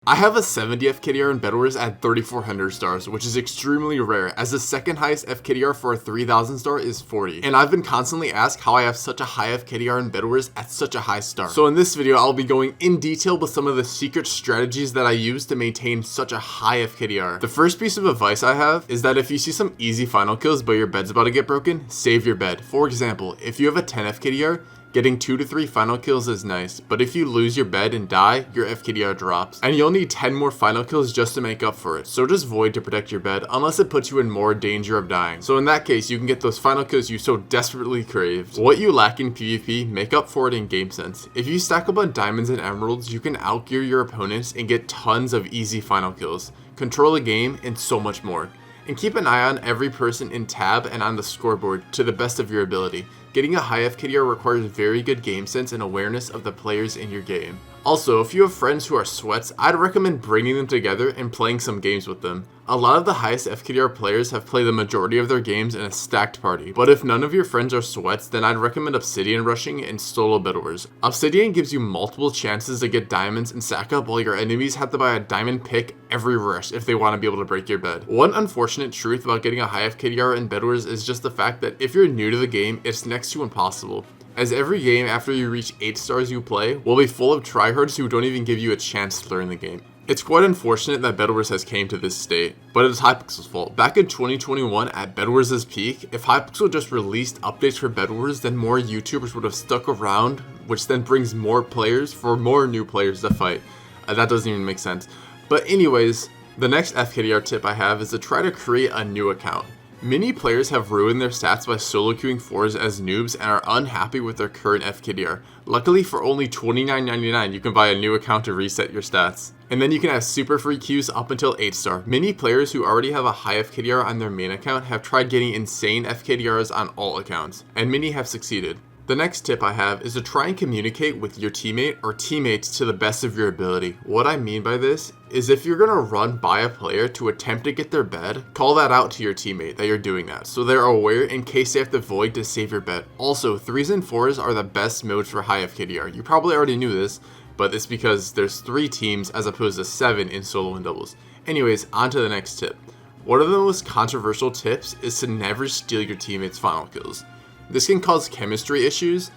I have a 70 FKDR in Bedwars at 3400 stars, which is extremely rare, as the second highest FKDR for a 3000 star is 40. And I've been constantly asked how I have such a high FKDR in Bedwars at such a high star. So in this video, I'll be going in detail with some of the secret strategies that I use to maintain such a high FKDR. The first piece of advice I have is that if you see some easy final kills but your bed's about to get broken, save your bed. For example, if you have a 10 FKDR, getting 2 to 3 final kills is nice, but if you lose your bed and die, your FKDR drops. And you'll need 10 more final kills just to make up for it, so just void to protect your bed unless it puts you in more danger of dying. So in that case, you can get those final kills you so desperately craved. What you lack in PvP, make up for it in game sense. If you stack up on diamonds and emeralds, you can outgear your opponents and get tons of easy final kills, control the game, and so much more. And keep an eye on every person in tab and on the scoreboard to the best of your ability. Getting a high FKDR requires very good game sense and awareness of the players in your game. Also, if you have friends who are sweats, I'd recommend bringing them together and playing some games with them. A lot of the highest FKDR players have played the majority of their games in a stacked party, but if none of your friends are sweats, then I'd recommend Obsidian rushing and solo Bedwars. Obsidian gives you multiple chances to get diamonds and stack up, while your enemies have to buy a diamond pick every rush if they want to be able to break your bed. One unfortunate truth about getting a high FKDR in Bedwars is just the fact that if you're new to the game, it's next to impossible, as every game after you reach 8 stars you play will be full of tryhards who don't even give you a chance to learn the game. It's quite unfortunate that Bedwars has came to this state, but it's Hypixel's fault. Back in 2021 at Bedwars' peak, if Hypixel just released updates for Bedwars, then more YouTubers would have stuck around, which then brings more players for more new players to fight. That doesn't even make sense. But anyways, the next FKDR tip I have is to try to create a new account. Many players have ruined their stats by solo queuing 4s as noobs and are unhappy with their current FKDR. Luckily, for only $29.99 you can buy a new account to reset your stats. And then you can have super free queues up until 8 star. Many players who already have a high FKDR on their main account have tried getting insane FKDRs on all accounts, and many have succeeded. The next tip I have is to try and communicate with your teammate or teammates to the best of your ability. What I mean by this is if you're going to run by a player to attempt to get their bed, call that out to your teammate that you're doing that, so they're aware in case they have to void to save your bed. Also, 3s and 4s are the best modes for high FKDR. You probably already knew this, but it's because there's 3 teams as opposed to 7 in solo and doubles. Anyways, on to the next tip. One of the most controversial tips is to never steal your teammates' final kills. This can cause chemistry issues,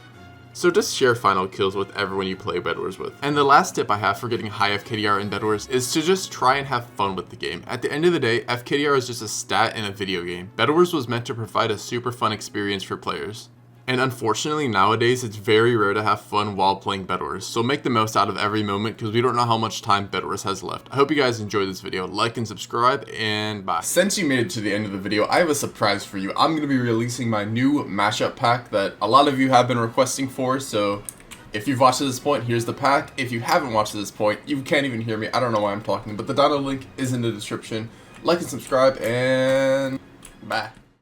so just share final kills with everyone you play Bedwars with. And the last tip I have for getting high FKDR in Bedwars is to just try and have fun with the game. At the end of the day, FKDR is just a stat in a video game. Bedwars was meant to provide a super fun experience for players. And unfortunately nowadays it's very rare to have fun while playing Bedwars, so make the most out of every moment because we don't know how much time Bedwars has left. I hope you guys enjoyed this video. Like and subscribe, and bye. Since you made it to the end of the video, I have a surprise for you. I'm going to be releasing my new mashup pack that a lot of you have been requesting for, so if you've watched to this point, here's the pack. If you haven't watched to this point, you can't even hear me. I don't know why I'm talking, but the download link is in the description. Like and subscribe, and bye.